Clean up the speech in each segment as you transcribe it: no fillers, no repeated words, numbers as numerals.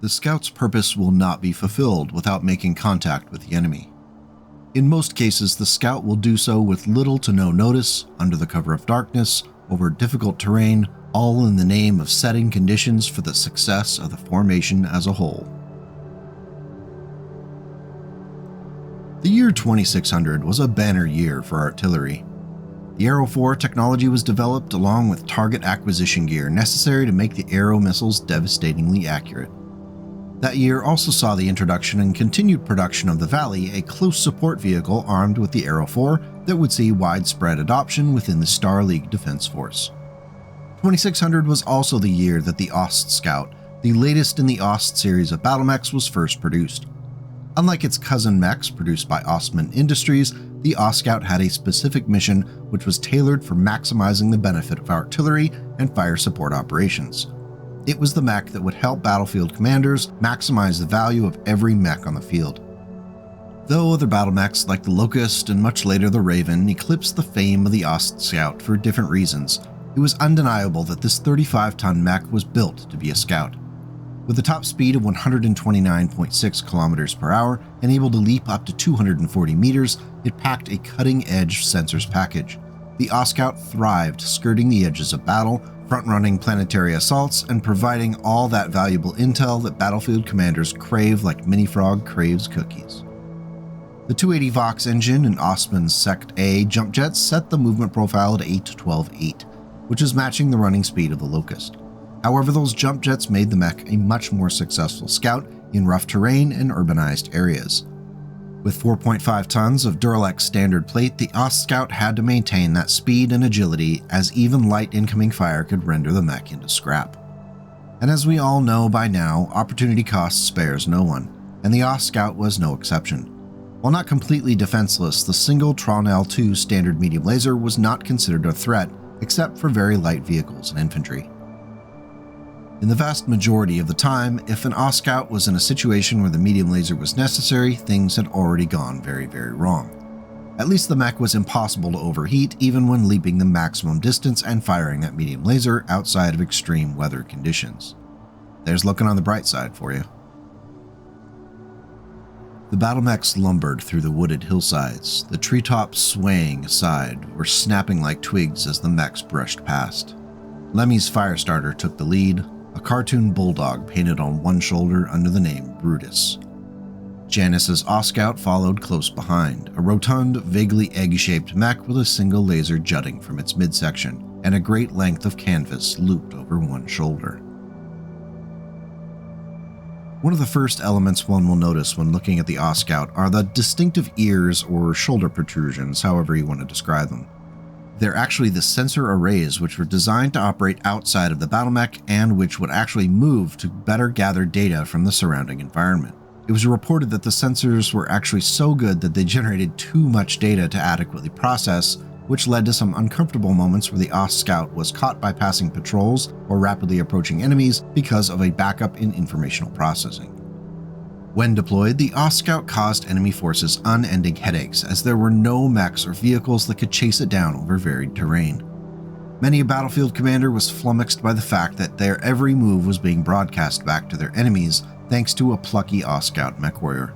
The scout's purpose will not be fulfilled without making contact with the enemy. In most cases, the scout will do so with little to no notice, under the cover of darkness, over difficult terrain, all in the name of setting conditions for the success of the formation as a whole. The year 2600 was a banner year for artillery. The Arrow 4 technology was developed along with target acquisition gear necessary to make the Arrow missiles devastatingly accurate. That year also saw the introduction and continued production of the Valley, a close support vehicle armed with the Arrow 4 that would see widespread adoption within the Star League Defense Force. 2600 was also the year that the Ostscout, the latest in the Ost series of battle mechs, was first produced. Unlike its cousin mechs produced by Ostman Industries, the Ostscout had a specific mission which was tailored for maximizing the benefit of artillery and fire support operations. It was the mech that would help battlefield commanders maximize the value of every mech on the field. Though other battle mechs like the Locust and much later the Raven eclipsed the fame of the Ostscout for different reasons, it was undeniable that this 35-ton mech was built to be a scout. With a top speed of 129.6 kilometers per hour and able to leap up to 240 meters, it packed a cutting-edge sensors package. The Ostscout thrived skirting the edges of battle, front-running planetary assaults, and providing all that valuable intel that battlefield commanders crave like Mini Frog craves cookies. The 280 Vox engine and Ostman's Sect A jump jets set the movement profile at 8-12-8, which is matching the running speed of the Locust. However, those jump jets made the mech a much more successful scout in rough terrain and urbanized areas. With 4.5 tons of Duralex standard plate, the Ostscout had to maintain that speed and agility, as even light incoming fire could render the mech into scrap. And as we all know by now, opportunity cost spares no one, and the Ostscout was no exception. While not completely defenseless, the single Tron L2 standard medium laser was not considered a threat, except for very light vehicles and infantry. In the vast majority of the time, if an Ostscout was in a situation where the medium laser was necessary, things had already gone very, very wrong. At least the mech was impossible to overheat even when leaping the maximum distance and firing that medium laser outside of extreme weather conditions. There's looking on the bright side for you. The battle mechs lumbered through the wooded hillsides, the treetops swaying aside or snapping like twigs as the mechs brushed past. Lemmy's Firestarter took the lead, a cartoon bulldog painted on one shoulder under the name Brutus. Janice's Ostscout followed close behind, a rotund, vaguely egg-shaped mech with a single laser jutting from its midsection and a great length of canvas looped over one shoulder. One of the first elements one will notice when looking at the Ostscout are the distinctive ears or shoulder protrusions, however you want to describe them. They're actually the sensor arrays which were designed to operate outside of the battle mech and which would actually move to better gather data from the surrounding environment. It was reported that the sensors were actually so good that they generated too much data to adequately process, which led to some uncomfortable moments where the Ostscout was caught by passing patrols or rapidly approaching enemies because of a backup in informational processing. When deployed, the Ostscout caused enemy forces unending headaches as there were no mechs or vehicles that could chase it down over varied terrain. Many a battlefield commander was flummoxed by the fact that their every move was being broadcast back to their enemies thanks to a plucky Ostscout Mechwarrior.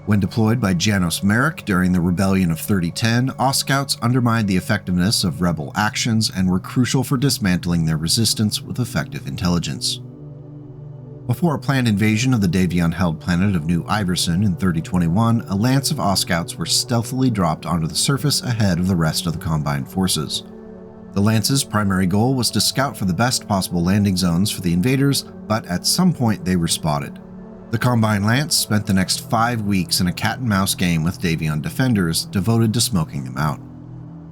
When deployed by Janos Merrick during the Rebellion of 3010, Ostscouts undermined the effectiveness of rebel actions and were crucial for dismantling their resistance with effective intelligence. Before a planned invasion of the Davion-held planet of New Iverson in 3021, a lance of Ostscouts were stealthily dropped onto the surface ahead of the rest of the combined forces. The lance's primary goal was to scout for the best possible landing zones for the invaders, but at some point they were spotted. The Combine Lance spent the next 5 weeks in a cat-and-mouse game with Davion defenders devoted to smoking them out.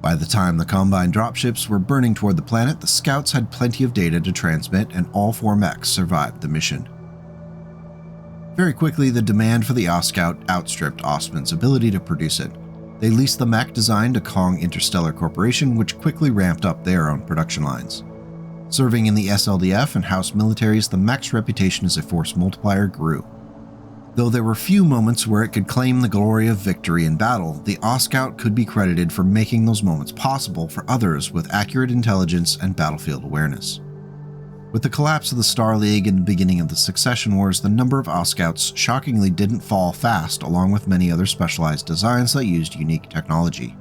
By the time the Combine dropships were burning toward the planet, the Scouts had plenty of data to transmit and all 4 mechs survived the mission. Very quickly, the demand for the Ostscout outstripped Ostman's ability to produce it. They leased the mech designed to Kong Interstellar Corporation, which quickly ramped up their own production lines. Serving in the SLDF and House militaries, the mech's reputation as a force multiplier grew. Though there were few moments where it could claim the glory of victory in battle, the Ostscout could be credited for making those moments possible for others with accurate intelligence and battlefield awareness. With the collapse of the Star League and the beginning of the Succession Wars, the number of Ostscouts shockingly didn't fall fast, along with many other specialized designs that used unique technology.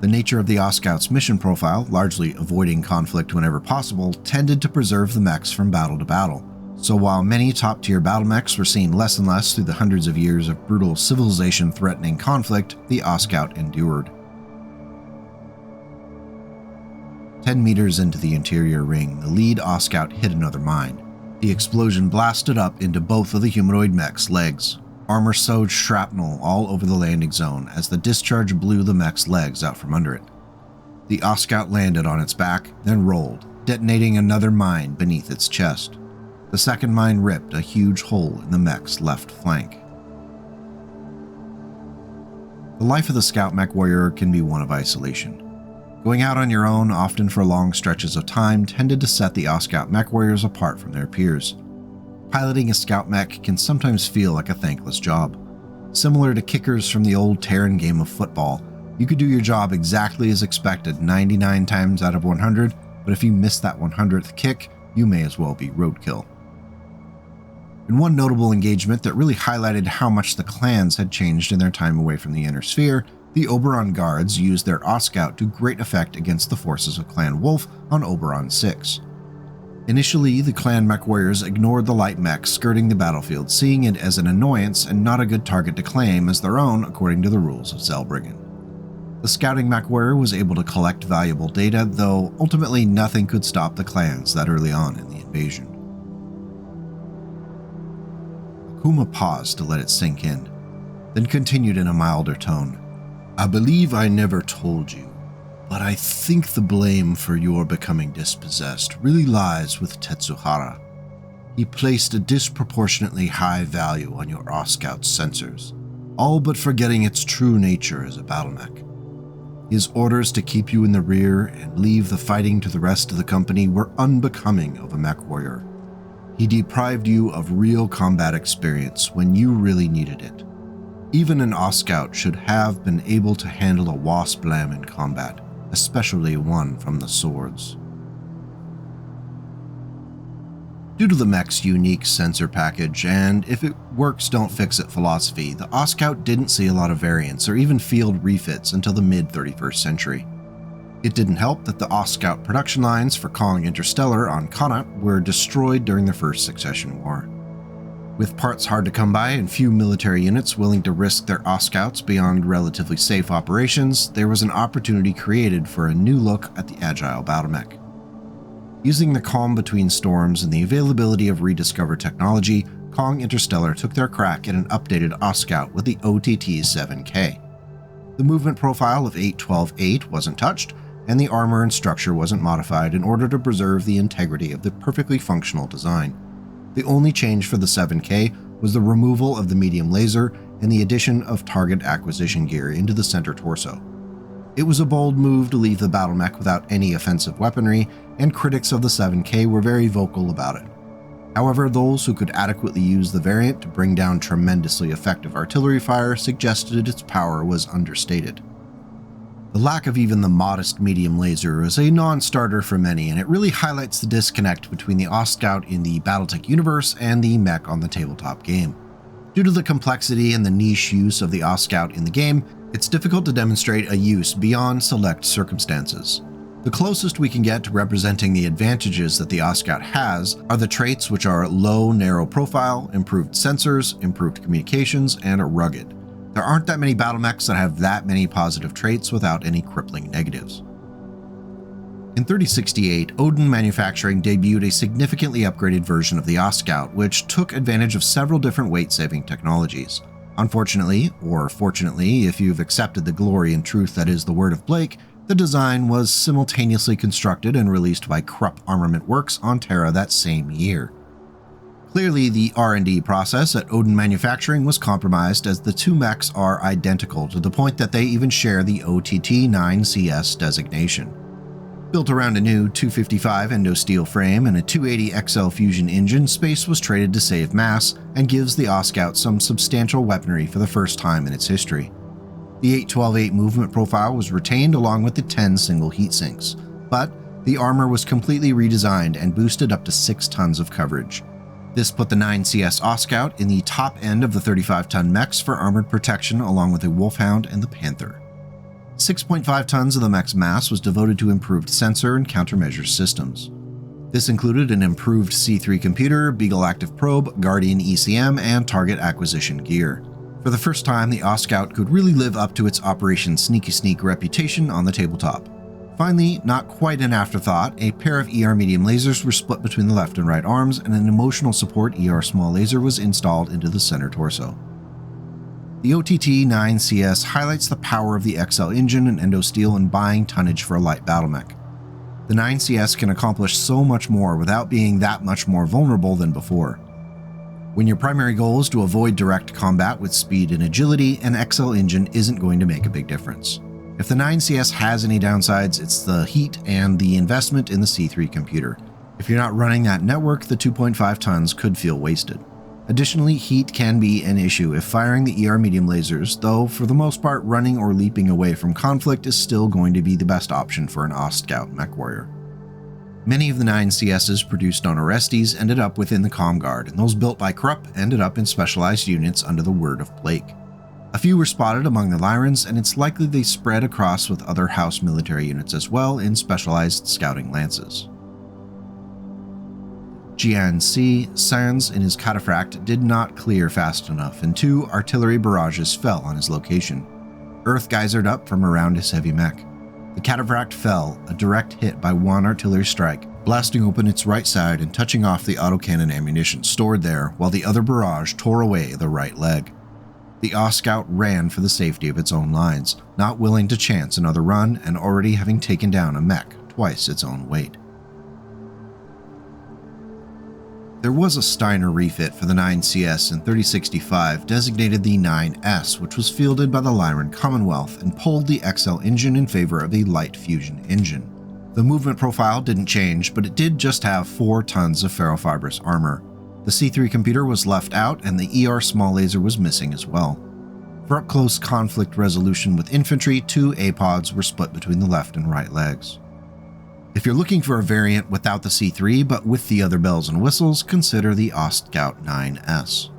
The nature of the Ostscout's mission profile, largely avoiding conflict whenever possible, tended to preserve the mechs from battle to battle. So while many top-tier battle mechs were seen less and less through the hundreds of years of brutal civilization-threatening conflict, the Ostscout endured. 10 meters into the interior ring, the lead Ostscout hit another mine. The explosion blasted up into both of the humanoid mech's legs. Armor sewed shrapnel all over the landing zone as the discharge blew the mech's legs out from under it. The Ostscout landed on its back, then rolled, detonating another mine beneath its chest. The second mine ripped a huge hole in the mech's left flank. The life of the Scout Mechwarrior can be one of isolation. Going out on your own, often for long stretches of time, tended to set the Ostscout Mechwarriors apart from their peers. Piloting a Scout Mech can sometimes feel like a thankless job. Similar to kickers from the old Terran game of football, you could do your job exactly as expected 99 times out of 100, but if you miss that 100th kick, you may as well be roadkill. In one notable engagement that really highlighted how much the clans had changed in their time away from the Inner Sphere, the Oberon Guards used their Ostscout to great effect against the forces of Clan Wolf on Oberon 6. Initially, the Clan Mechwarriors ignored the light mech skirting the battlefield, seeing it as an annoyance and not a good target to claim as their own according to the rules of Zellbriggen. The scouting Mechwarrior was able to collect valuable data, though ultimately nothing could stop the clans that early on in the invasion. Akuma paused to let it sink in, then continued in a milder tone. I believe I never told you, but I think the blame for your becoming dispossessed really lies with Tetsuhara. He placed a disproportionately high value on your Ostscout's sensors, all but forgetting its true nature as a battle mech. His orders to keep you in the rear and leave the fighting to the rest of the company were unbecoming of a Mechwarrior. He deprived you of real combat experience when you really needed it. Even an Ostscout should have been able to handle a wasp lamb in combat, especially one from the swords. Due to the mech's unique sensor package and if it works don't fix it philosophy, the Ostscout didn't see a lot of variants or even field refits until the mid-31st century. It didn't help that the Ostscout production lines for Kong Interstellar on Connaught were destroyed during the First Succession War. With parts hard to come by and few military units willing to risk their Ostscouts beyond relatively safe operations, there was an opportunity created for a new look at the agile battle mech. Using the calm between storms and the availability of rediscovered technology, Kong Interstellar took their crack at an updated Ostscout with the OTT-7K. The movement profile of 8-12-8 wasn't touched, and the armor and structure wasn't modified in order to preserve the integrity of the perfectly functional design. The only change for the 7K was the removal of the medium laser and the addition of target acquisition gear into the center torso. It was a bold move to leave the battle mech without any offensive weaponry, and critics of the 7K were very vocal about it. However, those who could adequately use the variant to bring down tremendously effective artillery fire suggested its power was understated. The lack of even the modest medium laser is a non-starter for many, and it really highlights the disconnect between the Ostscout in the BattleTech universe and the mech on the tabletop game. Due to the complexity and the niche use of the Ostscout in the game, it's difficult to demonstrate a use beyond select circumstances. The closest we can get to representing the advantages that the Ostscout has are the traits which are low, narrow profile, improved sensors, improved communications, and rugged. There aren't that many battle mechs that have that many positive traits without any crippling negatives. In 3068, Odin Manufacturing debuted a significantly upgraded version of the Ostscout, which took advantage of several different weight-saving technologies. Unfortunately, or fortunately, if you've accepted the glory and truth that is the word of Blake, the design was simultaneously constructed and released by Krupp Armament Works on Terra that same year. Clearly, the R&D process at Odin Manufacturing was compromised, as the two mechs are identical to the point that they even share the OTT-9CS designation. Built around a new 255 endo-steel frame and a 280 XL fusion engine, space was traded to save mass and gives the Ostscout some substantial weaponry for the first time in its history. The 8-12-8 movement profile was retained along with the 10 single heatsinks, but The armor was completely redesigned and boosted up to 6 tons of coverage. This put the 9CS Ostscout in the top end of the 35-ton mechs for armored protection, along with the Wolfhound and the Panther. 6.5 tons of the mech's mass was devoted to improved sensor and countermeasure systems. This included an improved C3 computer, Beagle Active Probe, Guardian ECM, and target acquisition gear. For the first time, the Ostscout could really live up to its Operation Sneaky Sneak reputation on the tabletop. Finally, not quite an afterthought, a pair of ER medium lasers were split between the left and right arms, and an emotional support ER small laser was installed into the center torso. The OTT 9CS highlights the power of the XL engine and endosteel in buying tonnage for a light battle mech. The 9CS can accomplish so much more without being that much more vulnerable than before. When your primary goal is to avoid direct combat with speed and agility, an XL engine isn't going to make a big difference. If the 9CS has any downsides, it's the heat and the investment in the C3 computer. If you're not running that network, the 2.5 tons could feel wasted. Additionally, heat can be an issue if firing the ER medium lasers, though for the most part running or leaping away from conflict is still going to be the best option for an Ostscout Mechwarrior. Many of the 9CSs produced on Orestes ended up within the Comm Guard, and those built by Krupp ended up in specialized units under the word of Blake. A few were spotted among the Lyrans, and it's likely they spread across with other House military units as well in specialized scouting lances. GNC Sands in his cataphract did not clear fast enough, and 2 artillery barrages fell on his location. Earth geysered up from around his heavy mech. The cataphract fell, a direct hit by 1 artillery strike, blasting open its right side and touching off the autocannon ammunition stored there, while the other barrage tore away the right leg. The Ostscout ran for the safety of its own lines, not willing to chance another run and already having taken down a mech twice its own weight. There was a Steiner refit for the 9CS in 3065 designated the 9S, which was fielded by the Lyran Commonwealth and pulled the XL engine in favor of the light fusion engine. The movement profile didn't change, but it did just have 4 tons of ferrofibrous armor. The C3 computer was left out, and the ER small laser was missing as well. For up-close conflict resolution with infantry, 2 APODs were split between the left and right legs. If you're looking for a variant without the C3 but with the other bells and whistles, consider the Ostscout 9S.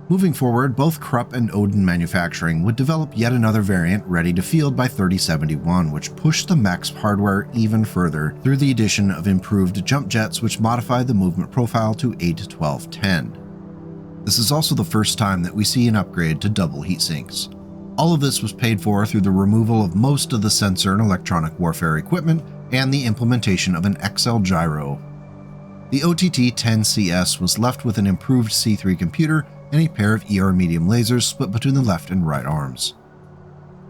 Moving forward, both Krupp and Odin Manufacturing would develop yet another variant ready to field by 3071, which pushed the mech's hardware even further through the addition of improved jump jets which modified the movement profile to 8-12-10. This is also the first time that we see an upgrade to double heat sinks. All of this was paid for through the removal of most of the sensor and electronic warfare equipment and the implementation of an XL gyro. The OTT 10CS was left with an improved C3 computer and a pair of ER medium lasers split between the left and right arms.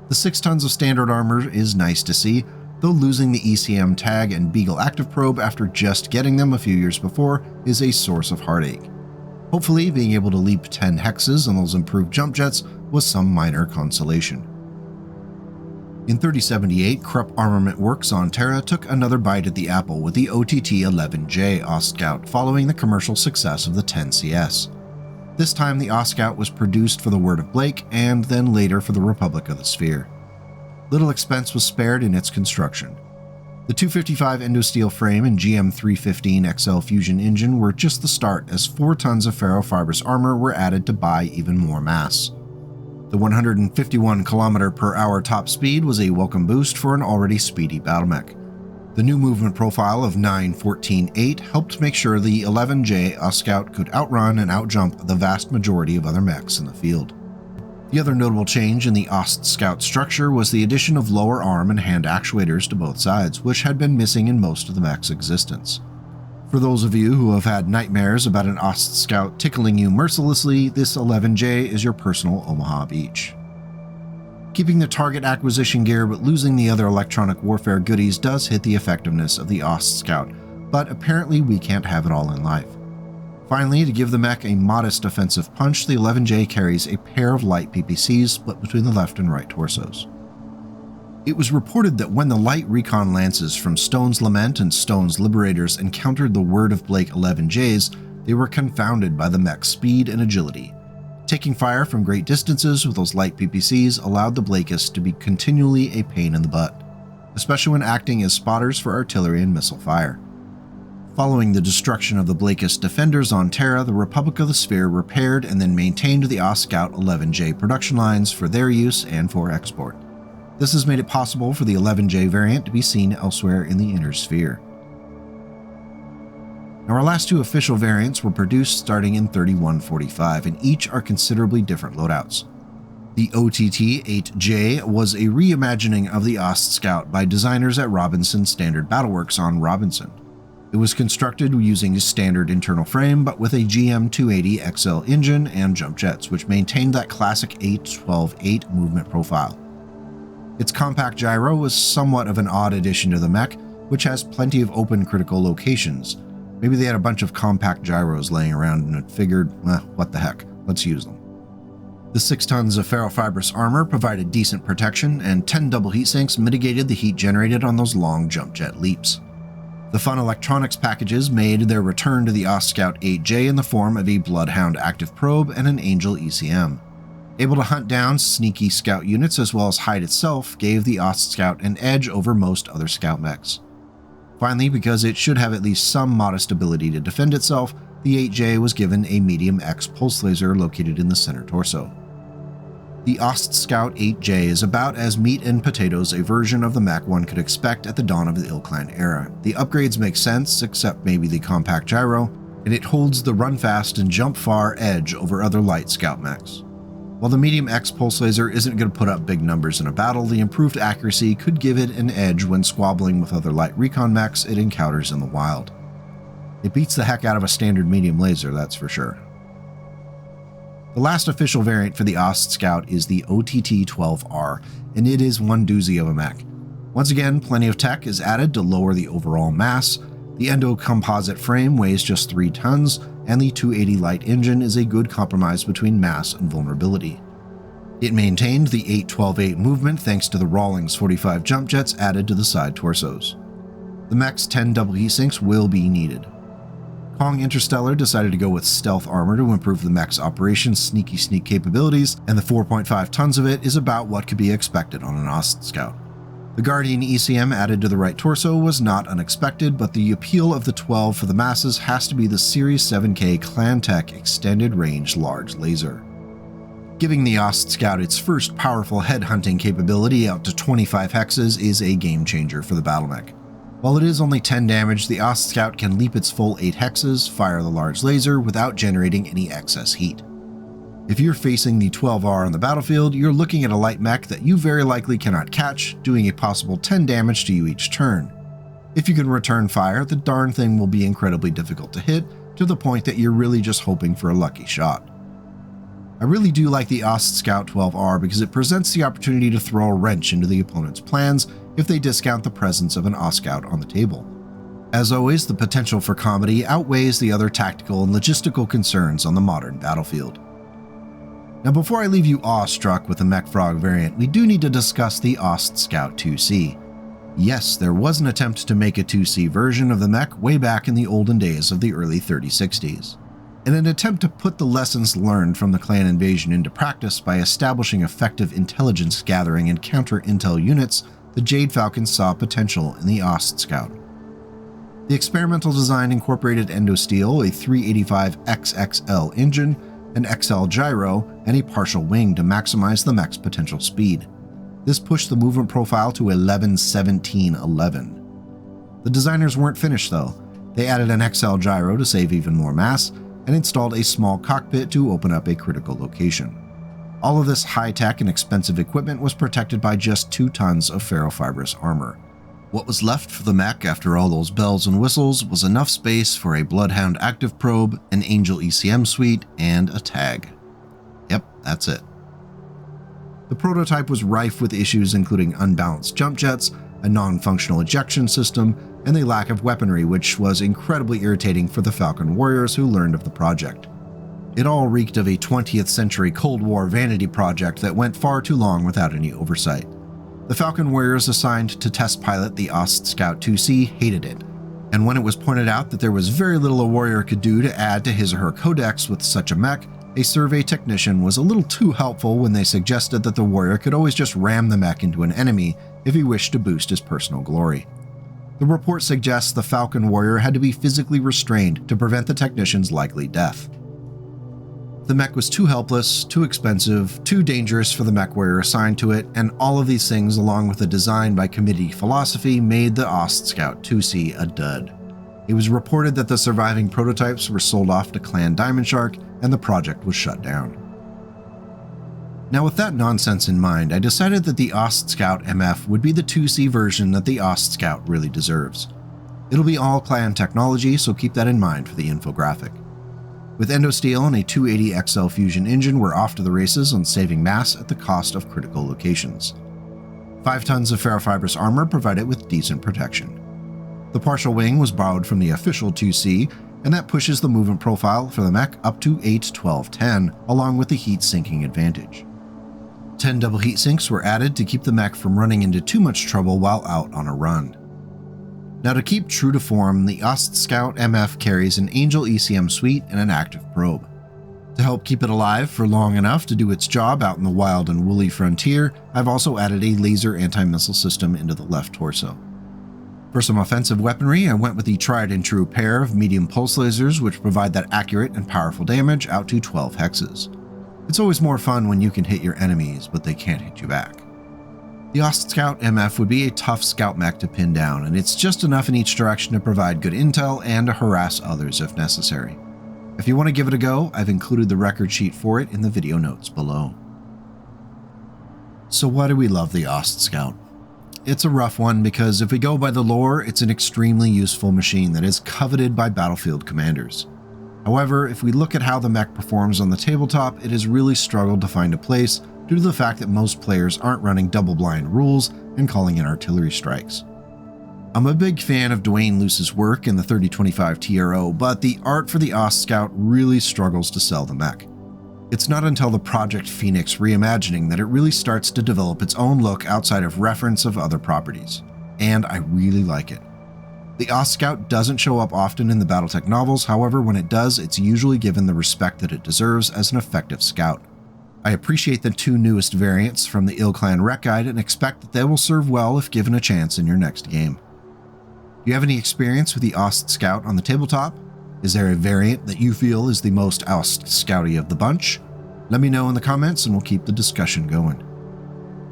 The 6 tons of standard armor is nice to see, though losing the ECM tag and Beagle Active Probe after just getting them a few years before is a source of heartache. Hopefully, being able to leap 10 hexes on those improved jump jets was some minor consolation. In 3078, Krupp Armament Works on Terra took another bite at the apple with the OTT-11J Ostscout following the commercial success of the 10CS. This time the Ostscout was produced for the Word of Blake and then later for the Republic of the Sphere. Little expense was spared in its construction. The 255 endosteel frame and GM315 XL fusion engine were just the start, as 4 tons of ferrofibrous armor were added to buy even more mass. The 151 km/h top speed was a welcome boost for an already speedy battlemech. The new movement profile of 9-14-8 helped make sure the 11J Ostscout could outrun and outjump the vast majority of other mechs in the field. The other notable change in the Ostscout structure was the addition of lower arm and hand actuators to both sides, which had been missing in most of the mech's existence. For those of you who have had nightmares about an Ostscout tickling you mercilessly, this 11J is your personal Omaha Beach. Keeping the target acquisition gear but losing the other electronic warfare goodies does hit the effectiveness of the Ostscout, but apparently we can't have it all in life. Finally, to give the mech a modest offensive punch, the 11J carries a pair of light PPCs split between the left and right torsos. It was reported that when the light recon lances from Stone's Lament and Stone's Liberators encountered the Word of Blake 11Js, they were confounded by the mech's speed and agility. Taking fire from great distances with those light PPCs allowed the Blakeists to be continually a pain in the butt. especially when acting as spotters for artillery and missile fire. Following the destruction of the Blackus defenders on Terra, the Republic of the Sphere repaired and then maintained the Ostscout 11J production lines for their use and for export. This has made it possible for the 11J variant to be seen elsewhere in the Inner Sphere. Now, our last two official variants were produced starting in 3145, and each are considerably different loadouts. The OTT-8J was a reimagining of the Ostscout by designers at Robinson Standard Battleworks on Robinson. It was constructed using a standard internal frame, but with a GM280XL engine and jump jets, which maintained that classic 8-12-8 movement profile. Its compact gyro was somewhat of an odd addition to the mech, which has plenty of open critical locations. Maybe they had a bunch of compact gyros laying around and it figured, what the heck, let's use them. The 6 tons of ferrofibrous armor provided decent protection, and 10 double heat sinks mitigated the heat generated on those long jump jet leaps. The fun electronics packages made their return to the Ostscout 8J in the form of a Bloodhound active probe and an Angel ECM. Able to hunt down sneaky scout units as well as hide itself gave the Ostscout an edge over most other scout mechs. Finally, because it should have at least some modest ability to defend itself, the 8J was given a medium X pulse laser located in the center torso. The Ostscout 8J is about as meat and potatoes a version of the mech one could expect at the dawn of the IlClan era. The upgrades make sense, except maybe the compact gyro, and it holds the run fast and jump far edge over other light scout mechs. While the medium X pulse laser isn't going to put up big numbers in a battle, the improved accuracy could give it an edge when squabbling with other light recon mechs it encounters in the wild. It beats the heck out of a standard medium laser, that's for sure. The last official variant for the Ostscout is the OTT-12R, and it is one doozy of a mech. Once again, plenty of tech is added to lower the overall mass. The endo composite frame weighs just 3 tons, and the 280 light engine is a good compromise between mass and vulnerability. It maintained the 8-12-8 movement thanks to the Rawlings 45 jump jets added to the side torsos. The mech's 10 double heat sinks will be needed. Kong Interstellar decided to go with stealth armor to improve the mech's operation's sneak capabilities, and the 4.5 tons of it is about what could be expected on an Ostscout. The Guardian ECM added to the right torso was not unexpected, but the appeal of the 12 for the masses has to be the Series 7K ClanTech Extended Range Large Laser. Giving the Ostscout its first powerful headhunting capability out to 25 hexes is a game changer for the battle mech. While it is only 10 damage, the Ostscout can leap its full 8 hexes, fire the large laser without generating any excess heat. If you're facing the 12R on the battlefield, you're looking at a light mech that you very likely cannot catch, doing a possible 10 damage to you each turn. If you can return fire, the darn thing will be incredibly difficult to hit, to the point that you're really just hoping for a lucky shot. I really do like the Ostscout 12R because it presents the opportunity to throw a wrench into the opponent's plans if they discount the presence of an Ostscout on the table. As always, the potential for comedy outweighs the other tactical and logistical concerns on the modern battlefield. Now, before I leave you awestruck with the Mech Frog variant, we do need to discuss the Ostscout 2C. Yes, there was an attempt to make a 2C version of the mech way back in the olden days of the early 3060s. In an attempt to put the lessons learned from the clan invasion into practice by establishing effective intelligence gathering and counter-intel units, the Jade Falcon saw potential in the Ostscout. The experimental design incorporated endosteel, a 385 XXL engine, an XL gyro, and a partial wing to maximize the mech's potential speed. This pushed the movement profile to 11-17-11. The designers weren't finished though. They added an XL gyro to save even more mass, and installed a small cockpit to open up a critical location. All of this high-tech and expensive equipment was protected by just 2 tons of ferrofibrous armor. What was left for the mech after all those bells and whistles was enough space for a Bloodhound active probe, an Angel ECM suite, and a tag. Yep, that's it. The prototype was rife with issues including unbalanced jump jets, a non-functional ejection system, and the lack of weaponry, which was incredibly irritating for the Falcon warriors who learned of the project. It all reeked of a 20th century Cold War vanity project that went far too long without any oversight. The Falcon warriors assigned to test pilot the Ostscout 2C hated it, and when it was pointed out that there was very little a warrior could do to add to his or her codex with such a mech, A survey technician was a little too helpful when they suggested that the warrior could always just ram the mech into an enemy if he wished to boost his personal glory. The report suggests the Falcon warrior had to be physically restrained to prevent the technician's likely death. The mech was too helpless, too expensive, too dangerous for the Mechwarrior assigned to it, and all of these things, along with a design by committee philosophy, made the Ostscout 2C a dud. It was reported that the surviving prototypes were sold off to Clan Diamond Shark, and the project was shut down. Now, with that nonsense in mind, I decided that the Ostscout MF would be the 2C version that the Ostscout really deserves. It'll be all clan technology, so keep that in mind for the infographic. With endosteel and a 280XL fusion engine, we're off to the races on saving mass at the cost of critical locations. 5 tons of ferrofibrous armor provide it with decent protection. The partial wing was borrowed from the official 2C, and that pushes the movement profile for the mech up to 8-12-10, along with the heat sinking advantage. 10 double heat sinks were added to keep the mech from running into too much trouble while out on a run. Now, to keep true to form, the Ostscout MF carries an Angel ECM suite and an active probe. To help keep it alive for long enough to do its job out in the wild and woolly frontier, I've also added a laser anti-missile system into the left torso. For some offensive weaponry, I went with the tried and true pair of medium pulse lasers, which provide that accurate and powerful damage out to 12 hexes. It's always more fun when you can hit your enemies, but they can't hit you back. The Ostscout MF would be a tough scout mech to pin down, and it's just enough in each direction to provide good intel and to harass others if necessary. If you want to give it a go, I've included the record sheet for it in the video notes below. So why do we love the Ostscout? It's a rough one because if we go by the lore, it's an extremely useful machine that is coveted by battlefield commanders. However, if we look at how the mech performs on the tabletop, it has really struggled to find a place due to the fact that most players aren't running double-blind rules and calling in artillery strikes. I'm a big fan of Dwane Loose's work in the 3025 TRO, but the art for the Ostscout really struggles to sell the mech. It's not until the Project Phoenix reimagining that it really starts to develop its own look outside of reference of other properties, and I really like it. The Ostscout doesn't show up often in the BattleTech novels, however when it does, it's usually given the respect that it deserves as an effective scout. I appreciate the 2 newest variants from the IlClan Rec Guide and expect that they will serve well if given a chance in your next game. Do you have any experience with the Ostscout on the tabletop? Is there a variant that you feel is the most Ostscouty of the bunch? Let me know in the comments and we'll keep the discussion going.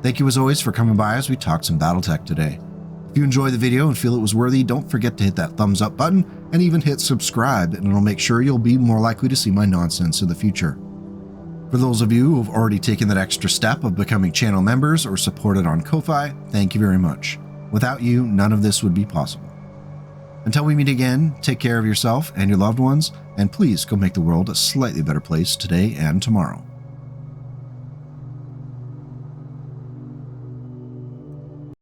Thank you as always for coming by as we talked some BattleTech today. If you enjoyed the video and feel it was worthy, don't forget to hit that thumbs up button and even hit subscribe, and it'll make sure you'll be more likely to see my nonsense in the future. For those of you who have already taken that extra step of becoming channel members or supported on Ko-Fi, thank you very much. Without you, none of this would be possible. Until we meet again, take care of yourself and your loved ones, and please go make the world a slightly better place today and tomorrow.